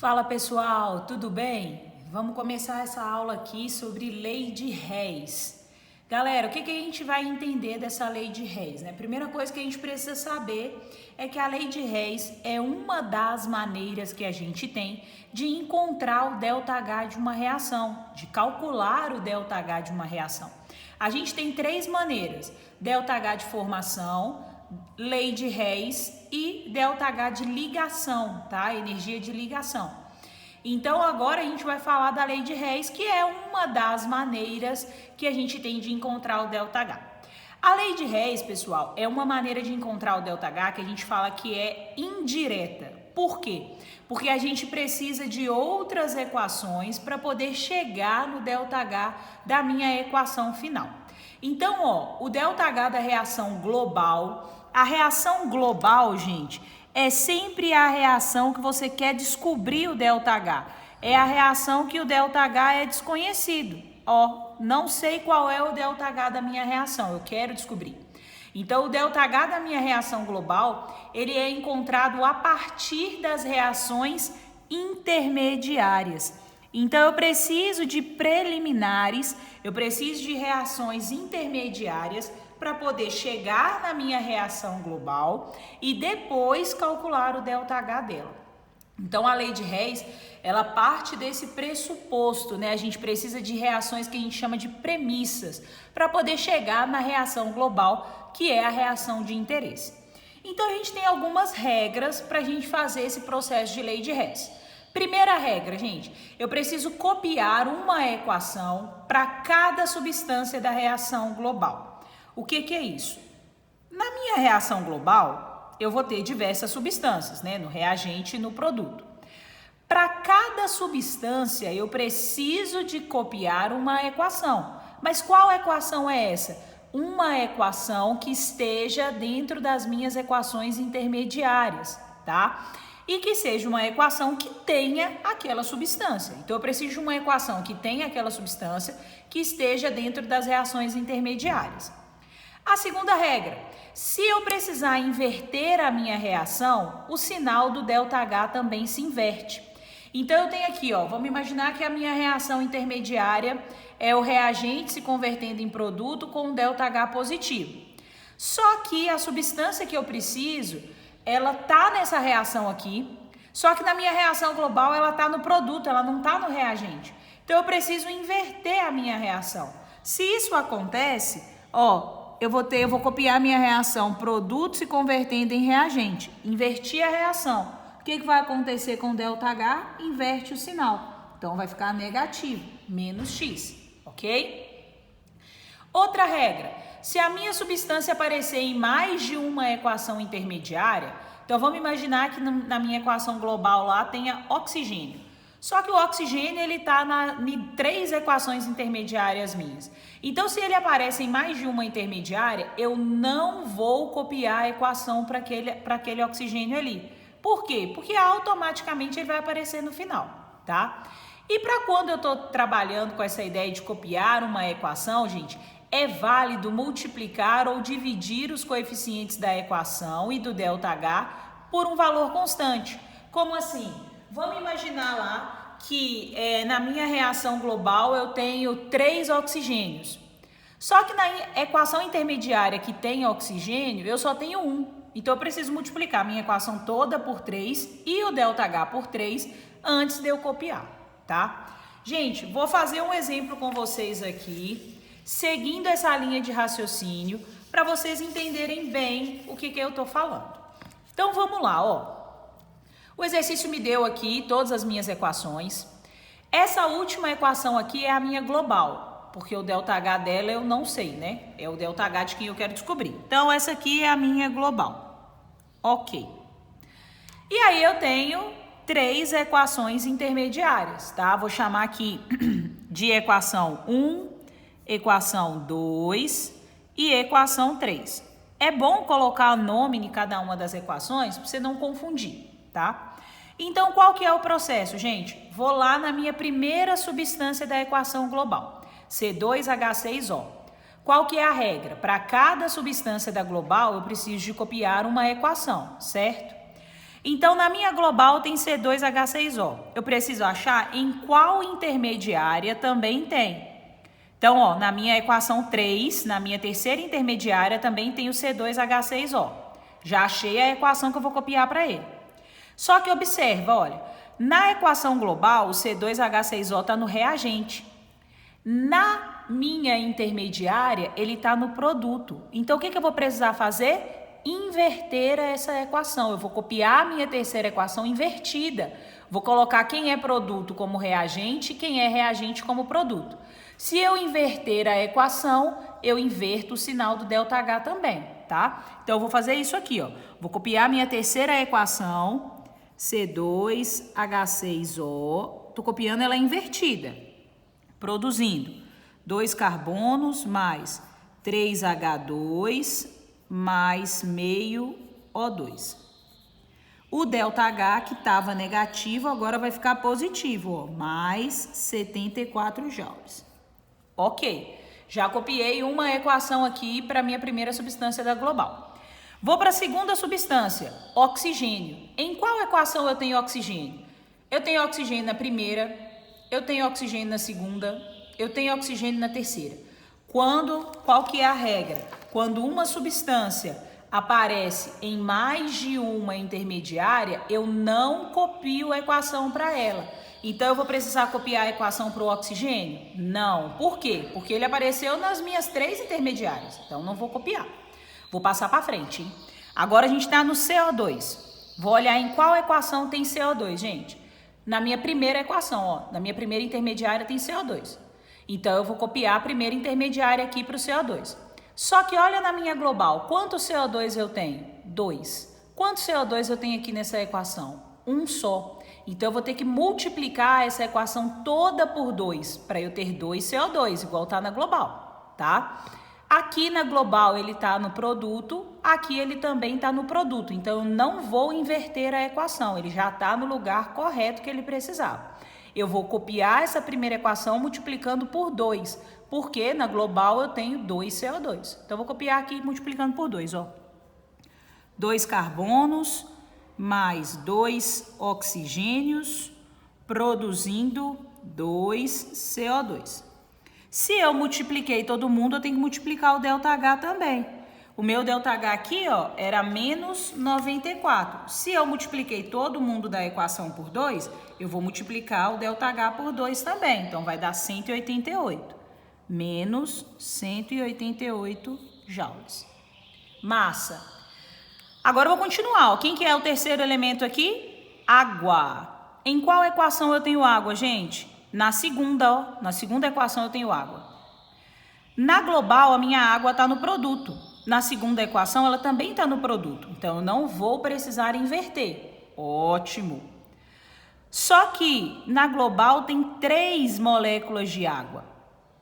Fala pessoal, tudo bem? Vamos começar essa aula aqui sobre lei de réis. Galera, o que a gente vai entender dessa lei de réis, né? Primeira coisa que a gente precisa saber é que a lei de réis é uma das maneiras que a gente tem de encontrar o ΔH de uma reação, de calcular o ΔH de uma reação. A gente tem três maneiras: ΔH de formação, lei de réis e ΔH de ligação, tá? Energia de ligação. Então agora a gente vai falar da lei de réis, que é uma das maneiras que a gente tem de encontrar o ΔH. A lei de réis, pessoal, é uma maneira de encontrar o ΔH que a gente fala que é indireta. Por quê? Porque a gente precisa de outras equações para poder chegar no ΔH da minha equação final. Então, ó, o ΔH da reação global, a reação global, gente, é sempre a reação que você quer descobrir o ΔH. É a reação que o ΔH é desconhecido. Ó, não sei qual é o ΔH da minha reação, eu quero descobrir. Então, o ΔH da minha reação global, ele é encontrado a partir das reações intermediárias. Então, eu preciso de preliminares, eu preciso de reações intermediárias para poder chegar na minha reação global e depois calcular o ΔH dela. Então, a lei de réis, ela parte desse pressuposto, né? A gente precisa de reações que a gente chama de premissas para poder chegar na reação global, que é a reação de interesse. Então, a gente tem algumas regras para a gente fazer esse processo de lei de réis. Primeira regra, gente, eu preciso copiar uma equação para cada substância da reação global. O que é isso? Na minha reação global, eu vou ter diversas substâncias, né? No reagente e no produto. Para cada substância, eu preciso de copiar uma equação. Mas qual equação é essa? Uma equação que esteja dentro das minhas equações intermediárias, tá? E que seja uma equação que tenha aquela substância. Então, eu preciso de uma equação que tenha aquela substância que esteja dentro das reações intermediárias. A segunda regra: se eu precisar inverter a minha reação, o sinal do ΔH também se inverte. Então, eu tenho aqui, ó, vamos imaginar que a minha reação intermediária é o reagente se convertendo em produto com um ΔH positivo. Só que a substância que eu preciso, ela tá nessa reação aqui, só que na minha reação global ela tá no produto, ela não tá no reagente. Então, eu preciso inverter a minha reação. Se isso acontece, ó, eu vou copiar a minha reação produto se convertendo em reagente. Inverti a reação. O que vai acontecer com o ΔH? Inverte o sinal. Então, vai ficar negativo, menos X, ok? Outra regra: se a minha substância aparecer em mais de uma equação intermediária, então vamos imaginar que na minha equação global lá tenha oxigênio. Só que o oxigênio, ele está em três equações intermediárias minhas. Então, se ele aparece em mais de uma intermediária, eu não vou copiar a equação para aquele oxigênio ali. Por quê? Porque automaticamente ele vai aparecer no final, tá? E para quando eu estou trabalhando com essa ideia de copiar uma equação, gente, é válido multiplicar ou dividir os coeficientes da equação e do ΔH por um valor constante. Como assim? Vamos imaginar lá que na minha reação global eu tenho 3 oxigênios. Só que na equação intermediária que tem oxigênio, eu só tenho 1. Então, eu preciso multiplicar a minha equação toda por 3 e o ΔH por 3 antes de eu copiar, tá? Gente, vou fazer um exemplo com vocês aqui, seguindo essa linha de raciocínio, para vocês entenderem bem o que eu estou falando. Então, vamos lá, ó. O exercício me deu aqui todas as minhas equações. Essa última equação aqui é a minha global, porque o ΔH dela eu não sei, né? É o ΔH de quem eu quero descobrir. Então, essa aqui é a minha global. Ok. E aí eu tenho 3 equações intermediárias, tá? Vou chamar aqui de equação 1, equação 2 e equação 3. É bom colocar o nome em cada uma das equações para você não confundir, tá? Então, qual que é o processo, gente? Vou lá na minha primeira substância da equação global, C2H6O. Qual que é a regra? Para cada substância da global, eu preciso de copiar uma equação, certo? Então, na minha global tem C2H6O. Eu preciso achar em qual intermediária também tem. Então, ó, na minha equação 3, na minha terceira intermediária, também tem o C2H6O. Já achei a equação que eu vou copiar para ele. Só que observa, olha, na equação global, o C2H6O está no reagente. Na minha intermediária, ele está no produto. Então, o que eu vou precisar fazer? Inverter essa equação. Eu vou copiar a minha terceira equação invertida. Vou colocar quem é produto como reagente e quem é reagente como produto. Se eu inverter a equação, eu inverto o sinal do ΔH também, tá? Então, eu vou fazer isso aqui, ó. Vou copiar a minha terceira equação, C2H6O. Tô copiando ela invertida. Produzindo 2 carbonos mais 3H2 mais meio O2. O ΔH que estava negativo agora vai ficar positivo, ó, mais 74 joules. Ok, já copiei uma equação aqui para a minha primeira substância da global. Vou para a segunda substância, oxigênio. Em qual equação eu tenho oxigênio? Eu tenho oxigênio na primeira, eu tenho oxigênio na segunda, eu tenho oxigênio na terceira. Qual que é a regra? Quando uma substância aparece em mais de uma intermediária, eu não copio a equação para ela. Então, eu vou precisar copiar a equação para o oxigênio? Não. Por quê? Porque ele apareceu nas minhas 3 intermediárias. Então, não vou copiar. Vou passar para frente, hein? Agora, a gente está no CO2. Vou olhar em qual equação tem CO2, gente. Na minha primeira equação, ó. Na minha primeira intermediária tem CO2. Então, eu vou copiar a primeira intermediária aqui para o CO2. Só que olha na minha global. Quanto CO2 eu tenho? 2. Quanto CO2 eu tenho aqui nessa equação? 1 só. Então, eu vou ter que multiplicar essa equação toda por 2, para eu ter 2 CO2, igual está na global, tá? Aqui na global ele está no produto, aqui ele também está no produto. Então, eu não vou inverter a equação, ele já está no lugar correto que ele precisava. Eu vou copiar essa primeira equação multiplicando por 2, porque na global eu tenho 2 CO2. Então, eu vou copiar aqui multiplicando por 2, ó. 2 carbonos mais 2 oxigênios, produzindo 2 CO2. Se eu multipliquei todo mundo, eu tenho que multiplicar o ΔH também. O meu ΔH aqui, ó, era menos 94. Se eu multipliquei todo mundo da equação por 2, eu vou multiplicar o ΔH por 2 também. Então, vai dar 188. Menos 188 joules. Massa. Agora eu vou continuar. Ó. Quem que é o terceiro elemento aqui? Água. Em qual equação eu tenho água, gente? Na segunda, ó. Na segunda equação eu tenho água. Na global, a minha água está no produto. Na segunda equação, ela também está no produto. Então, eu não vou precisar inverter. Ótimo. Só que na global tem 3 moléculas de água.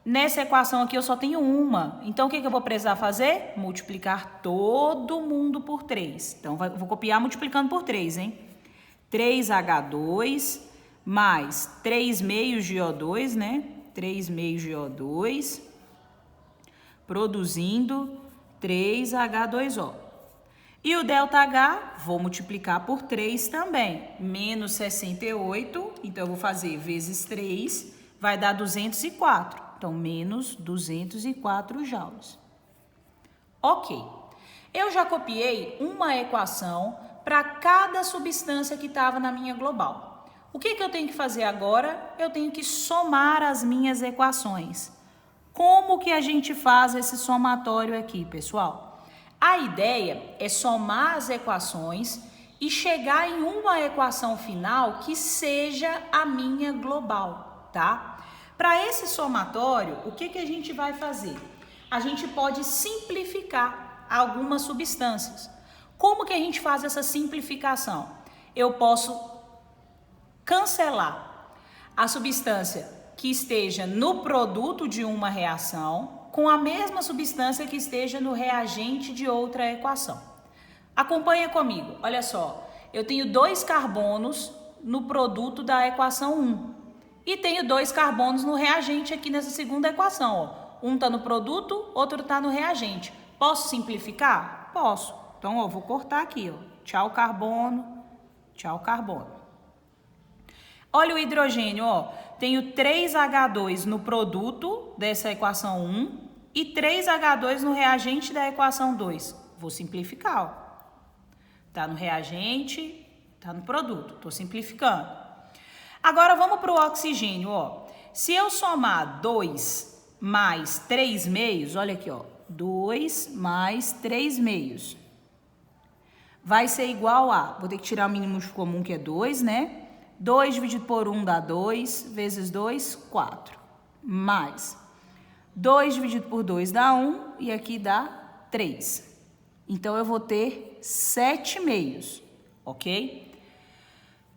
Nessa equação aqui eu só tenho uma. Então, o que eu vou precisar fazer? Multiplicar todo mundo por 3. Então, vou copiar multiplicando por 3, hein? 3H2 mais 3 meios de O2, né? 3 meios de O2, produzindo 3H2O. E o ΔH, vou multiplicar por 3 também. Menos 68, então eu vou fazer vezes 3, vai dar 204. Então, menos 204 joules. Ok. Eu já copiei uma equação para cada substância que estava na minha global. O que eu tenho que fazer agora? Eu tenho que somar as minhas equações. Como que a gente faz esse somatório aqui, pessoal? A ideia é somar as equações e chegar em uma equação final que seja a minha global, tá? Para esse somatório, o que a gente vai fazer? A gente pode simplificar algumas substâncias. Como que a gente faz essa simplificação? Eu posso cancelar a substância que esteja no produto de uma reação com a mesma substância que esteja no reagente de outra equação. Acompanha comigo, olha só. Eu tenho 2 carbonos no produto da equação 1. E tenho 2 carbonos no reagente aqui nessa segunda equação. Ó. Um está no produto, outro está no reagente. Posso simplificar? Posso. Então, ó, vou cortar aqui. Ó. Tchau, carbono. Tchau, carbono. Olha o hidrogênio, ó. Tenho 3H2 no produto dessa equação 1 e 3H2 no reagente da equação 2. Vou simplificar, ó. Tá no reagente, tá no produto. Tô simplificando. Agora vamos para o oxigênio, ó. Se eu somar 2 mais 3 meios, olha aqui, ó. 2 mais 3 meios. Vai ser igual a, vou ter que tirar o mínimo comum que é 2, né? 2 dividido por 1 dá 2, vezes 2, 4. Mais 2 dividido por 2 dá 1 e aqui dá 3. Então, eu vou ter 7 meios, ok?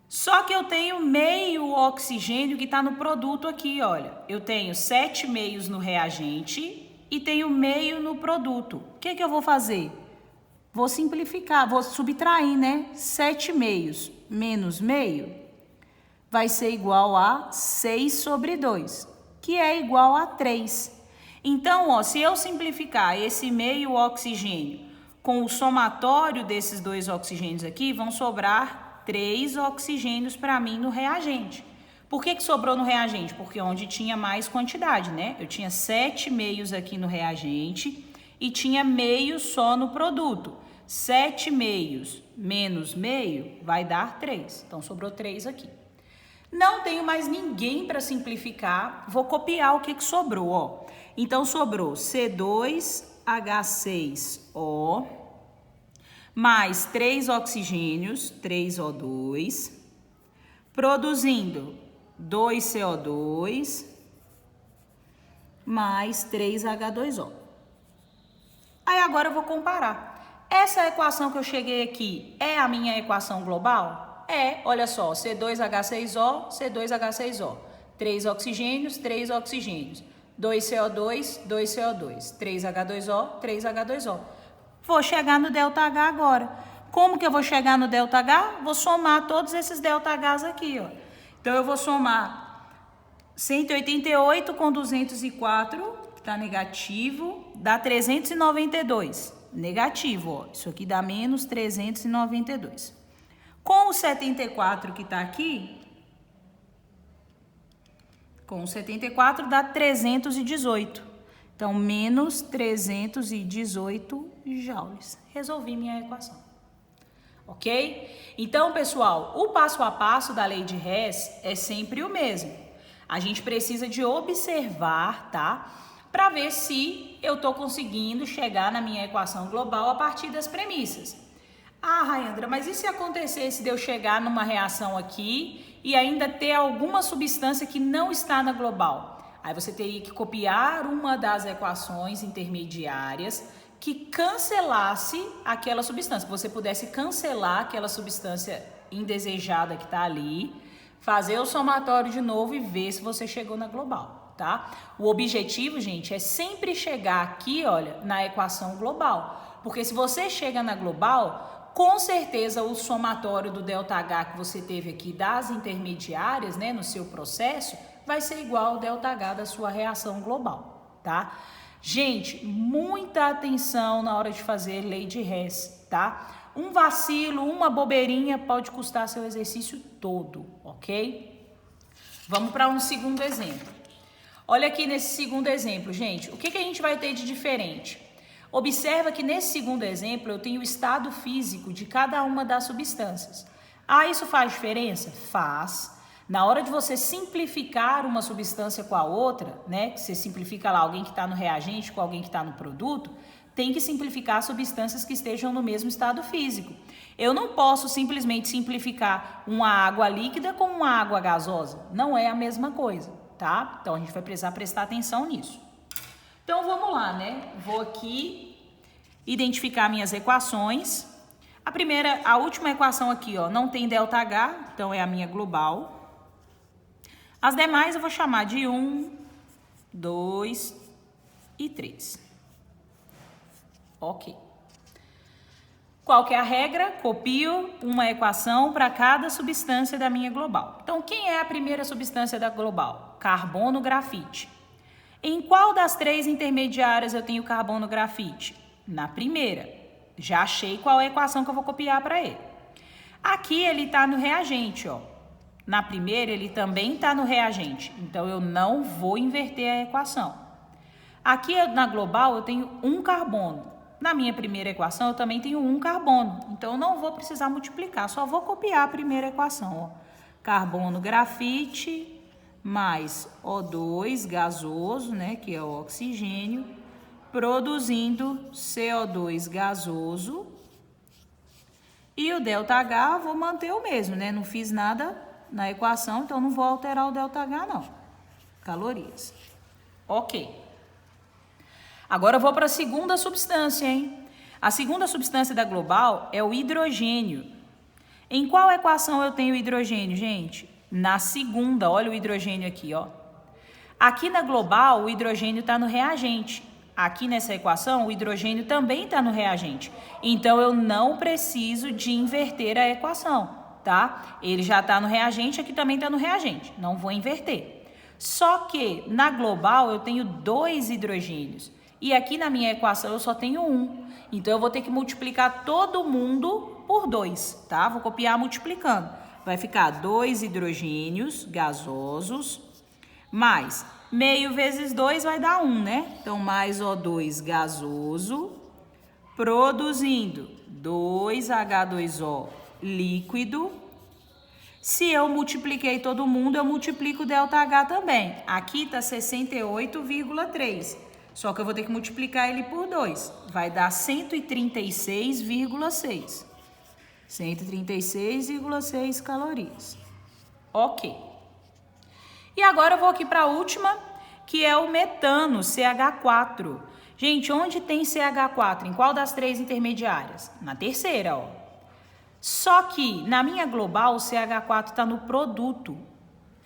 Só que eu tenho meio oxigênio que está no produto aqui, olha. Eu tenho 7 meios no reagente e tenho meio no produto. O que eu vou fazer? Vou simplificar, vou subtrair, né? 7 meios menos meio vai ser igual a 6 sobre 2, que é igual a 3. Então, ó, se eu simplificar esse meio oxigênio com o somatório desses dois oxigênios aqui, vão sobrar 3 oxigênios para mim no reagente. Por que sobrou no reagente? Porque onde tinha mais quantidade, né? Eu tinha 7 meios aqui no reagente e tinha meio só no produto. 7 meios menos meio vai dar 3. Então, sobrou 3 aqui. Não tenho mais ninguém para simplificar. Vou copiar o que sobrou, ó. Então, sobrou C2H6O mais 3 oxigênios, 3O2, produzindo 2CO2 mais 3H2O. Aí agora eu vou comparar. Essa equação que eu cheguei aqui é a minha equação global? É, olha só, C2H6O, C2H6O. 3 oxigênios, 3 oxigênios. 2CO2, 2CO2. 3H2O, 3H2O. Vou chegar no ΔH agora. Como que eu vou chegar no ΔH? Vou somar todos esses ΔHs aqui, ó. Então, eu vou somar 188 com 204, que tá negativo, dá 392. Negativo, ó. Isso aqui dá menos 392. Com o 74 que tá aqui, com o 74 dá 318. Então, menos 318 joules. Resolvi minha equação. Ok? Então, pessoal, o passo a passo da lei de Hess é sempre o mesmo. A gente precisa de observar, tá? Para ver se eu estou conseguindo chegar na minha equação global a partir das premissas. Ah, Rayandra, mas e se acontecesse de eu chegar numa reação aqui e ainda ter alguma substância que não está na global? Aí você teria que copiar uma das equações intermediárias que cancelasse aquela substância, que você pudesse cancelar aquela substância indesejada que está ali, fazer o somatório de novo e ver se você chegou na global, tá? O objetivo, gente, é sempre chegar aqui, olha, na equação global, porque se você chega na global, com certeza o somatório do ΔH que você teve aqui das intermediárias, né, no seu processo, vai ser igual ao ΔH da sua reação global, tá? Gente, muita atenção na hora de fazer lei de Hess, tá? Um vacilo, uma bobeirinha pode custar seu exercício todo, ok? Vamos para um segundo exemplo. Olha aqui nesse segundo exemplo, gente, o que a gente vai ter de diferente? Observa que nesse segundo exemplo eu tenho o estado físico de cada uma das substâncias. Ah, isso faz diferença? Faz. Na hora de você simplificar uma substância com a outra, né? Que você simplifica lá alguém que está no reagente com alguém que está no produto, tem que simplificar substâncias que estejam no mesmo estado físico. Eu não posso simplesmente simplificar uma água líquida com uma água gasosa. Não é a mesma coisa, tá? Então, a gente vai precisar prestar atenção nisso. Então, vamos lá, né? Vou aqui identificar minhas equações. A última equação aqui, ó, não tem ΔH, então é a minha global. As demais eu vou chamar de 1, 2 e 3. Ok. Qual que é a regra? Copio uma equação para cada substância da minha global. Então, quem é a primeira substância da global? Carbono, grafite. Em qual das 3 intermediárias eu tenho carbono, grafite? Na primeira. Já achei qual é a equação que eu vou copiar para ele. Aqui ele está no reagente, ó. Na primeira ele também está no reagente, então eu não vou inverter a equação. Aqui na global eu tenho um carbono. Na minha primeira equação eu também tenho um carbono, então eu não vou precisar multiplicar, só vou copiar a primeira equação, ó. Carbono grafite mais O2 gasoso, né, que é o oxigênio, produzindo CO2 gasoso. E o ΔH vou manter o mesmo, né? Não fiz nada na equação, então não vou alterar o ΔH não. Calorias. Ok. Agora eu vou para a segunda substância, hein? A segunda substância da global é o hidrogênio. Em qual equação eu tenho hidrogênio, gente? Na segunda, olha o hidrogênio aqui, ó. Aqui na global, o hidrogênio está no reagente. Aqui nessa equação, o hidrogênio também está no reagente. Então, eu não preciso de inverter a equação, tá? Ele já está no reagente, aqui também está no reagente. Não vou inverter. Só que na global, eu tenho 2 hidrogênios. E aqui na minha equação, eu só tenho 1. Então, eu vou ter que multiplicar todo mundo por 2, tá? Vou copiar multiplicando. Vai ficar 2 hidrogênios gasosos, mais meio vezes 2 vai dar 1, né? Então, mais O2 gasoso, produzindo 2H2O líquido. Se eu multipliquei todo mundo, eu multiplico o ΔH também. Aqui está 68,3. Só que eu vou ter que multiplicar ele por 2. Vai dar 136,6. 136,6 calorias. Ok. E agora eu vou aqui para a última, que é o metano, CH4. Gente, onde tem CH4? Em qual das 3 intermediárias? Na terceira, ó. Só que na minha global, o CH4 está no produto.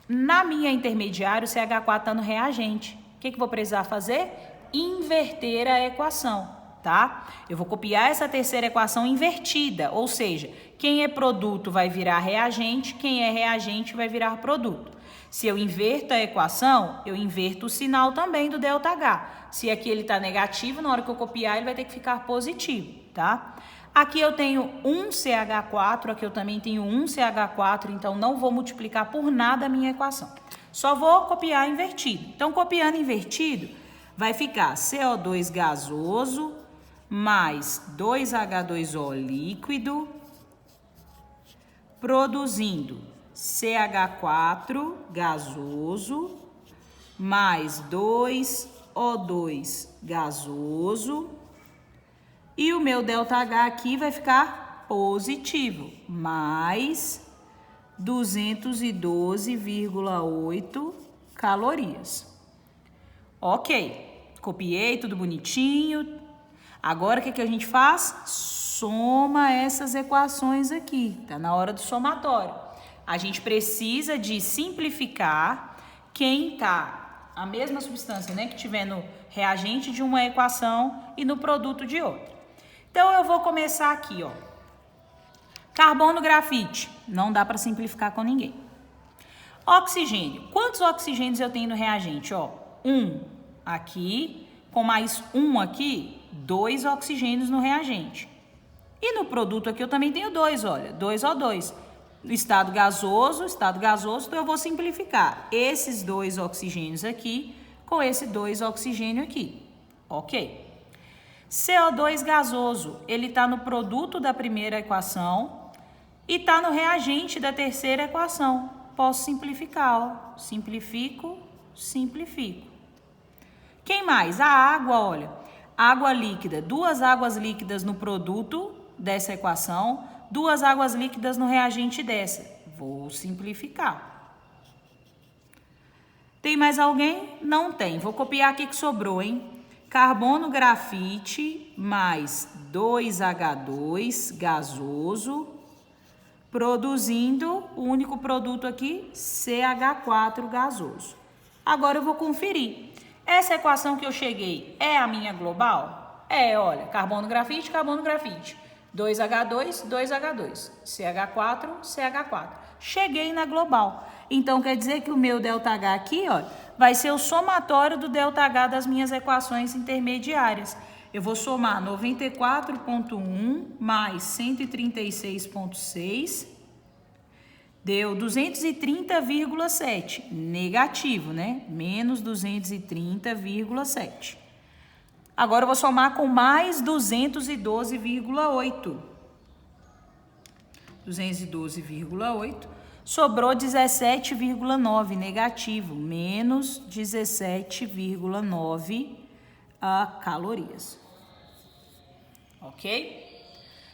Na minha intermediária, o CH4 está no reagente. O que eu vou precisar fazer? Inverter a equação, tá? Eu vou copiar essa terceira equação invertida, ou seja, quem é produto vai virar reagente, quem é reagente vai virar produto. Se eu inverto a equação, eu inverto o sinal também do ΔH. Se aqui ele está negativo, na hora que eu copiar, ele vai ter que ficar positivo, tá? Aqui eu tenho um CH4, aqui eu também tenho um CH4, então não vou multiplicar por nada a minha equação. Só vou copiar invertido. Então, copiando invertido, vai ficar CO2 gasoso mais 2H2O líquido, produzindo CH4 gasoso mais 2O2 gasoso. E o meu ΔH aqui vai ficar positivo, mais 212,8 calorias. Ok, copiei tudo bonitinho. Agora o que a gente faz? Soma essas equações aqui, tá na hora do somatório. A gente precisa de simplificar quem tá a mesma substância, né, que tiver no reagente de uma equação e no produto de outra. Então eu vou começar aqui, ó. Carbono grafite, não dá para simplificar com ninguém. Oxigênio, quantos oxigênios eu tenho no reagente? Ó, 1 aqui, com mais 1 aqui, 2 oxigênios no reagente. E no produto aqui eu também tenho 2, olha, 2O2. No estado gasoso, então eu vou simplificar esses 2 oxigênios aqui com esse 2 oxigênio aqui. Ok. CO2 gasoso, ele está no produto da primeira equação e está no reagente da terceira equação. Posso simplificar, ó. Simplifico. Quem mais? A água, olha. Água líquida, 2 águas líquidas no produto dessa equação, 2 águas líquidas no reagente dessa. Vou simplificar. Tem mais alguém? Não tem. Vou copiar aqui que sobrou, hein? Carbono grafite mais 2H2 gasoso, produzindo o único produto aqui, CH4 gasoso. Agora eu vou conferir. Essa equação que eu cheguei é a minha global? É, olha, carbono grafite, 2H2, 2H2, CH4, CH4. Cheguei na global. Então, quer dizer que o meu ΔH aqui, ó, vai ser o somatório do ΔH das minhas equações intermediárias. Eu vou somar 94,1 mais 136,6 Deu 230,7, negativo, né? Menos 230,7. Agora eu vou somar com mais 212,8. 212,8. Sobrou 17,9, negativo, menos 17,9 calorias. Ok?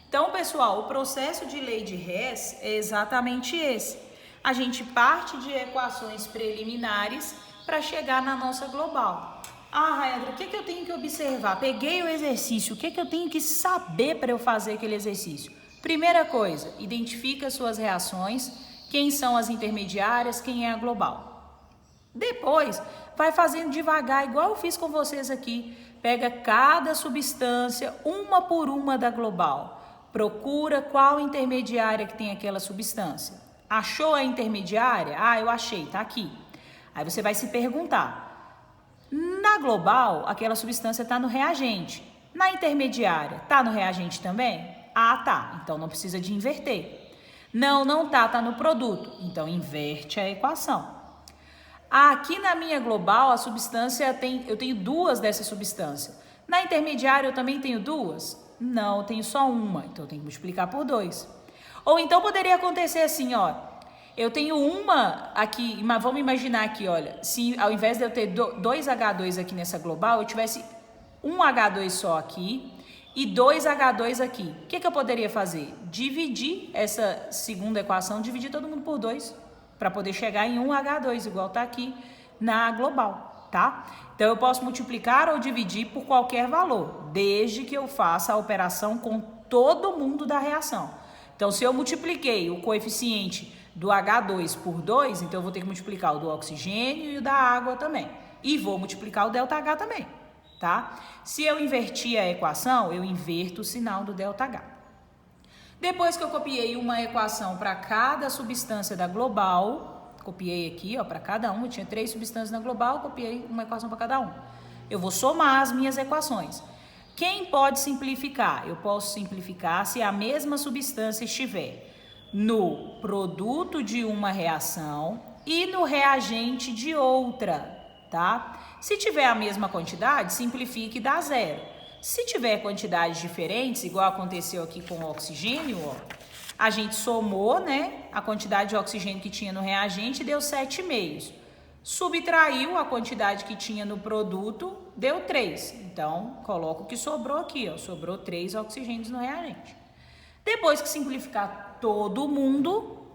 Então, pessoal, o processo de lei de Hess é exatamente esse. A gente parte de equações preliminares para chegar na nossa global. Ah, Raedra, o que eu tenho que observar? Peguei o exercício, o que eu tenho que saber para eu fazer aquele exercício? Primeira coisa, identifica suas reações, quem são as intermediárias, quem é a global. Depois, vai fazendo devagar, igual eu fiz com vocês aqui. Pega cada substância, uma por uma da global. Procura qual intermediária que tem aquela substância. Achou a intermediária? Ah, eu achei, tá aqui. Aí você vai se perguntar. Na global, aquela substância está no reagente. Na intermediária, está no reagente também? Ah, tá. Então não precisa de inverter. Não tá, tá no produto. Então inverte a equação. Aqui na minha global, a substância eu tenho duas dessa substância. Na intermediária eu também tenho duas? Não, eu tenho só uma, então eu tenho que multiplicar por 2. Ou então poderia acontecer assim, ó. Eu tenho uma aqui, mas vamos imaginar aqui, olha. Se ao invés de eu ter 2 H2 aqui nessa global, eu tivesse um H2 só aqui e 2 H2 aqui. O que eu poderia fazer? Dividir essa segunda equação, dividir todo mundo por 2, para poder chegar em um H2, igual tá aqui na global, tá? Então, eu posso multiplicar ou dividir por qualquer valor, desde que eu faça a operação com todo mundo da reação. Então, se eu multipliquei o coeficiente do H2 por 2, então eu vou ter que multiplicar o do oxigênio e o da água também. E vou multiplicar o ΔH também, tá? Se eu invertir a equação, eu inverto o sinal do ΔH. Depois que eu copiei uma equação para cada substância da global, copiei aqui, ó, para cada um, eu tinha 3 substâncias na global, copiei uma equação para cada um. Eu vou somar as minhas equações. Quem pode simplificar? Eu posso simplificar se a mesma substância estiver no produto de uma reação e no reagente de outra, tá? Se tiver a mesma quantidade, simplifique e dá 0. Se tiver quantidades diferentes, igual aconteceu aqui com o oxigênio, ó, a gente somou, né, a quantidade de oxigênio que tinha no reagente e deu 7,5. Subtraiu a quantidade que tinha no produto, deu 3. Então, coloco o que sobrou aqui, ó, sobrou 3 oxigênios no reagente. Depois que simplificar todo mundo,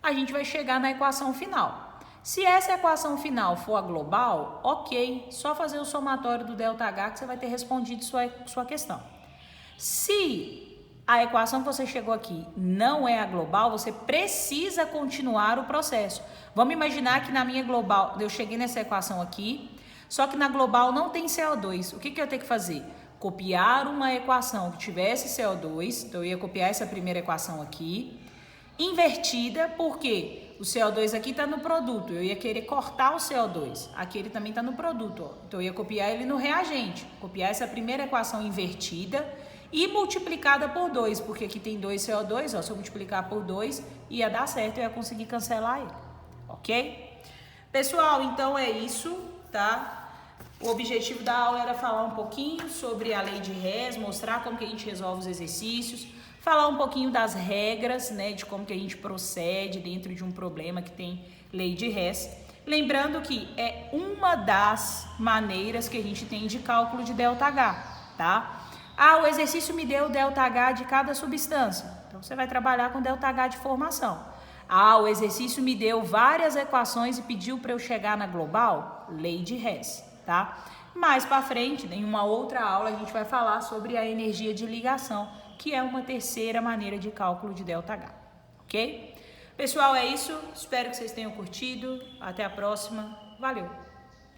a gente vai chegar na equação final. Se essa equação final for a global, ok, só fazer o somatório do ΔH que você vai ter respondido sua questão. Se a equação que você chegou aqui não é a global, você precisa continuar o processo. Vamos imaginar que na minha global, eu cheguei nessa equação aqui, só que na global não tem CO2. O que eu tenho que fazer? Copiar uma equação que tivesse CO2, então eu ia copiar essa primeira equação aqui, invertida, porque o CO2 aqui está no produto, eu ia querer cortar o CO2, aqui ele também está no produto, ó. Então eu ia copiar ele no reagente, copiar essa primeira equação invertida e multiplicada por 2, porque aqui tem 2 CO2, ó, se eu multiplicar por 2 ia dar certo, eu ia conseguir cancelar ele, ok? Pessoal, então é isso, tá? O objetivo da aula era falar um pouquinho sobre a lei de Hess, mostrar como que a gente resolve os exercícios, falar um pouquinho das regras, né, de como que a gente procede dentro de um problema que tem lei de Hess. Lembrando que é uma das maneiras que a gente tem de cálculo de ΔH, tá? Ah, o exercício me deu o ΔH de cada substância. Então, você vai trabalhar com ΔH de formação. Ah, o exercício me deu várias equações e pediu para eu chegar na global? Lei de Hess, tá? Mais para frente, em uma outra aula, a gente vai falar sobre a energia de ligação, que é uma terceira maneira de cálculo de ΔH, ok? Pessoal, é isso. Espero que vocês tenham curtido. Até a próxima. Valeu!